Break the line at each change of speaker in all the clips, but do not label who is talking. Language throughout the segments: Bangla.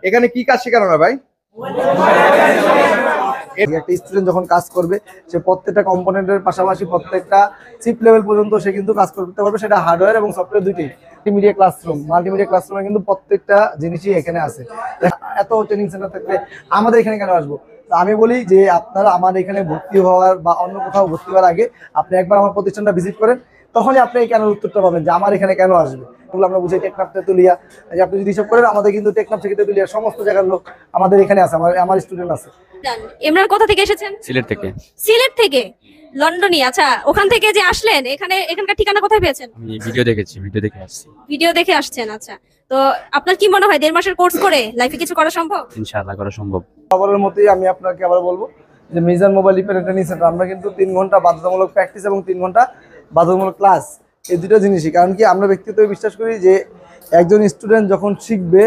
এখানে কি কাজ শেখানো না ভাই? একটা স্টুডেন্ট যখন কাজ করবে সে প্রত্যেকটা কম্পোনেন্টের পাশাপাশি প্রত্যেকটা চিপ লেভেল পর্যন্ত সে কিন্তু কাজ করতে পারবে, সেটা হার্ডওয়্যার এবং সফটওয়্যার দুইটাই। মাল্টিমিডিয়া ক্লাসরুমে কিন্তু প্রত্যেকটা জিনিসই এখানে আছে। এত ট্রেনিং সেন্টার থাকলে আমাদের এখানে কেন আসবো? আমি বলি যে আপনারা আমার এখানে ভর্তি হওয়ার বা অন্য কোথাও ভর্তি হওয়ার আগে আপনি একবার আমার প্রতিষ্ঠানটা ভিজিট করেন, তখনই আপনি এই কেন উত্তরটা পাবেন যে আমার এখানে কেন আসবে। আমরা বুঝাই টেকনাফ তেতুলিয়া, আপনি যদি হিসাব করেন আমাদের কিন্তু টেকনাফ থেকে তেতুলিয়া সমস্ত জায়গার লোক আমাদের এখানে আছে, আমার স্টুডেন্ট আছে।
ইমরান কোথা থেকে এসেছেন?
সিলেট থেকে।
সিলেট থেকে লন্ডনে? আচ্ছা, ওখান থেকে যে আসলেন এখানকার ঠিকানা কোথায় পেয়েছেন?
আমি ভিডিও দেখেছি, ভিডিও দেখে আসছি।
ভিডিও দেখে আসছেন, আচ্ছা। তো আপনার কি মনে হয় 1.5 মাসের কোর্স করে লাইফে কিছু করা সম্ভব?
ইনশাআল্লাহ করা সম্ভব।
খবরের মতোই আমি আপনাকে আবার বলবো যে Mizan mobile repair training centre, আমরা কিন্তু 3 ঘন্টা বাধ্যতামূলক প্র্যাকটিস এবং 3 ঘন্টা বাধ্যতামূলক ক্লাস, এই দুটো জিনিসই। কারণ কি আমরা ব্যক্তিগতভাবে বিশ্বাস করি যে একজন স্টুডেন্ট যখন শিখবে,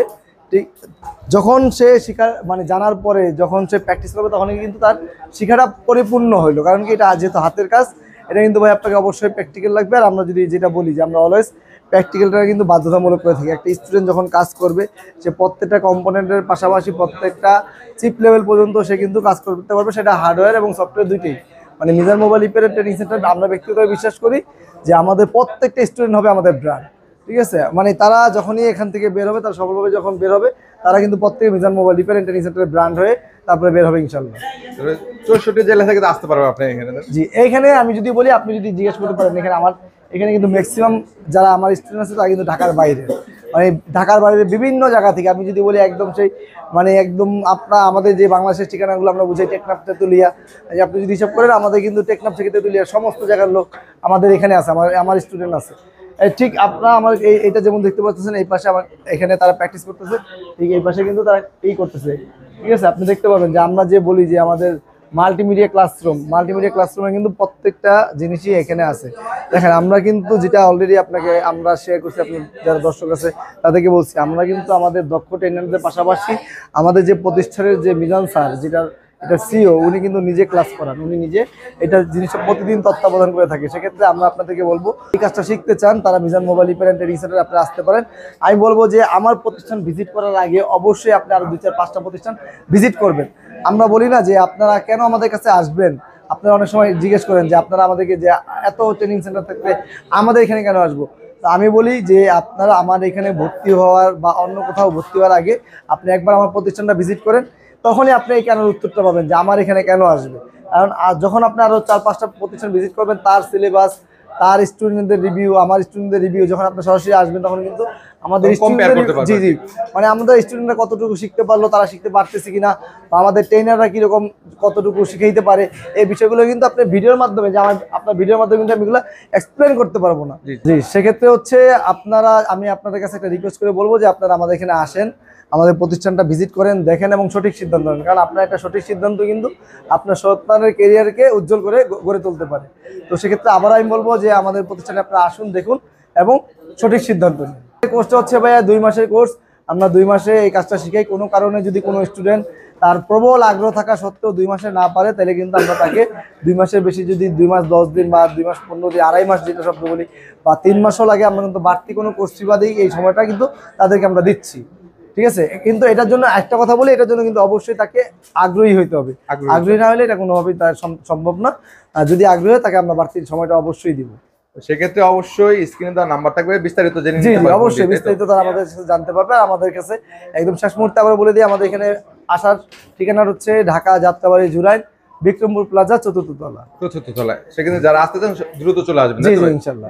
ঠিক যখন সে শিখার মানে জানার পরে যখন সে প্র্যাকটিস করবে তখনই কিন্তু তার শিখাটা পরিপূর্ণ হইলো। কারণ কি এটা যেহেতু হাতের কাজ, এটা কিন্তু ভাই আপনাকে অবশ্যই প্র্যাকটিক্যাল লাগবে। আর আমরা যদি যেটা বলি যে আমরা অলওয়েজ প্র্যাকটিক্যালটা কিন্তু বাধ্যতামূলক করে থাকি। একটা স্টুডেন্ট যখন কাজ করবে সে প্রত্যেকটা কম্পোনেন্টের পাশাপাশি প্রত্যেকটা চিপ লেভেল পর্যন্ত সে কিন্তু কাজ করতে পারবে, সেটা হার্ডওয়্যার এবং সফটওয়্যার দুইটাই। মানে Mizan mobile repair training centre আমরা ব্যক্তিগতভাবে বিশ্বাস করি যে আমাদের প্রত্যেকটা স্টুডেন্ট হবে আমাদের ব্র্যান্ড, ঠিক আছে? মানে তারা যখনই এখান থেকে বের হবে, তারা সফলভাবে যখন বের হবে, তারা কিন্তু প্রত্যেকে মিজান মোবাইল রিপেয়ার ট্রেনিং সেন্টারের ব্র্যান্ড হয়ে তারপরে বের হবে ইনশাল্লাহ।
64 জেলা থেকে আসতে পারবে আপনি এখানে?
জি, এইখানে আমি যদি বলি, আপনি যদি জিজ্ঞেস করতে পারেন, এখানে কিন্তু ম্যাক্সিমাম যারা আমার স্টুডেন্ট আছে তারা কিন্তু ঢাকার বাইরে, মানে ঢাকার বাইরে বিভিন্ন জায়গা থেকে। আমি যদি বলি একদম সেই মানে একদম আমাদের যে বাংলাদেশের ঠিকানাগুলো আমরা বুঝাই টেকনাফ তেতুলিয়া, আপনি যদি হিসাব করেন আমাদের কিন্তু টেকনাফ থেকে তেতুলিয়া সমস্ত জায়গার লোক আমাদের এখানে আছে, আমার স্টুডেন্ট আছে। ঠিক আপনারা আমার এইটা যেমন দেখতে পাচ্ছেন, এই পাশে আমার এখানে তারা প্র্যাকটিস করতেছে, ঠিক এই পাশে কিন্তু তারা এই করতেছে, ঠিক আছে? আপনি দেখতে পাবেন যে আমরা যে বলি যে আমাদের মাল্টিমিডিয়া ক্লাসরুমে কিন্তু প্রত্যেকটা জিনিসই এখানে আছে। দেখেন আমরা কিন্তু যেটা অলরেডি আপনাকে আমরা শেয়ার করছি, আপনি যারা দর্শক আছে তাদেরকে বলছি, আমরা কিন্তু আমাদের দক্ষ ট্রেনারদের পাশাপাশি আমাদের যে প্রতিষ্ঠানের যে মিজান স্যার, এটা সিও, উনি কিন্তু নিজে ক্লাস করান, উনি নিজে এটা জিনিসটা প্রতিদিন তত্ত্বাবধান করে থাকে। সেক্ষেত্রে আমরা আপনাদেরকে বলবো এই কাজটা শিখতে চান তারা মিজান মোবাইল রিপেয়ার ট্রেনিং সেন্টারে আপনারা আসতে পারেন। আমি বলবো যে আমার প্রতিষ্ঠান ভিজিট করার আগে অবশ্যই আপনি আরো 2-4-5টা প্রতিষ্ঠান ভিজিট করবেন। আমরা বলি না যে আপনারা কেন আমাদের কাছে আসবেন, আপনারা অনেক সময় জিজ্ঞেস করেন যে আপনারা আমাদেরকে যে এত ট্রেনিং সেন্টার থাকলে আমাদের এখানে কেন আসবো। তো আমি বলি যে আপনারা আমার এখানে ভর্তি হওয়ার বা অন্য কোথাও ভর্তি হওয়ার আগে আপনি একবার আমার প্রতিষ্ঠানটা ভিজিট করেন, তখনই আপনি এই কেন উত্তরটা পাবেন যে আমার এখানে কেন আসবে। কারণ যখন আপনি আরো 4-5টা প্রতিষ্ঠান ভিজিট করবেন, তার সিলেবাস, তার স্টুডেন্টদের রিভিউ, আমার স্টুডেন্টদের রিভিউ, যখন আপনি সরাসরি আসবেন তখন কিন্তু আমাদের জি মানে আমাদের স্টুডেন্টরা কতটুকু শিখতে পারলো, তারা শিখতে পারতেছে কিনা, বা আমাদের ট্রেনাররা কিরকম কতটুকু শিখাইতে পারে, এই বিষয়গুলো কিন্তু আপনি ভিডিওর মাধ্যমে আপনার ভিডিওর মাধ্যমে কিন্তু আমি এগুলো এক্সপ্লেন করতে পারবো না। জি, সেক্ষেত্রে হচ্ছে আমি আপনাদের কাছে একটা রিকোয়েস্ট করে বলবো যে আপনারা আমাদের এখানে আসেন, আমাদের প্রতিষ্ঠানটা ভিজিট করেন, দেখেন এবং সঠিক সিদ্ধান্ত নেন। কারণ আপনার একটা সঠিক সিদ্ধান্ত কিন্তু আপনার সন্তানের কেরিয়ারকে উজ্জ্বল করে গড়ে তুলতে পারে। তো সেক্ষেত্রে আবার আমি বলবো যে আমাদের প্রতিষ্ঠানে আপনারা আসুন, দেখুন এবং সঠিক সিদ্ধান্ত নিন। কোর্সটা হচ্ছে ভাইয়া 2 মাসের কোর্স। আমরা 2 মাসে এই কাজটা শিখাই। কোনো কারণে যদি কোনো স্টুডেন্ট তার প্রবল আগ্রহ থাকা সত্ত্বেও 2 মাসে না পারে, তাহলে কিন্তু আমরা তাকে 2 মাসের বেশি, যদি 2 মাস 10 দিন বা 2 মাস 15 দিন, 2.5 মাস যেটা শব্দ বলি, বা 3 মাসও লাগে, আমরা কিন্তু বাড়তি কোনো কোর্স ফি বাদেই এই সময়টা কিন্তু তাদেরকে আমরা দিচ্ছি, ঠিক আছে? কিন্তু এটার জন্য একটা কথা বলি, এটার জন্য কিন্তু অবশ্যই তাকে আগ্রহী হইতে হবে। আগ্রহী না হলে এটা কোনোভাবেই তার সম্ভব না। যদি আগ্রহী হয় তাকে আমরা বাড়তি সময়টা অবশ্যই দিব।
সেক্ষেত্রে অবশ্যই স্ক্রিনে তার নাম্বার থাকবে, বিস্তারিত জেনে
নিতে পারবেন। অবশ্যই বিস্তারিত তারা আমাদের কাছে জানতে পারবে। আমাদের কাছে একদম শেষ মুহূর্তে আবার বলে দিই, আমাদের এখানে আসার ঠিকানা হচ্ছে ঢাকা যাত্রাবাড়ি জুরাইন বিক্রমপুর প্লাজা 4th তলায়।
সেখানে যারা আসতে চান দ্রুত চলে আসবেন।
জি ইনশাআল্লাহ।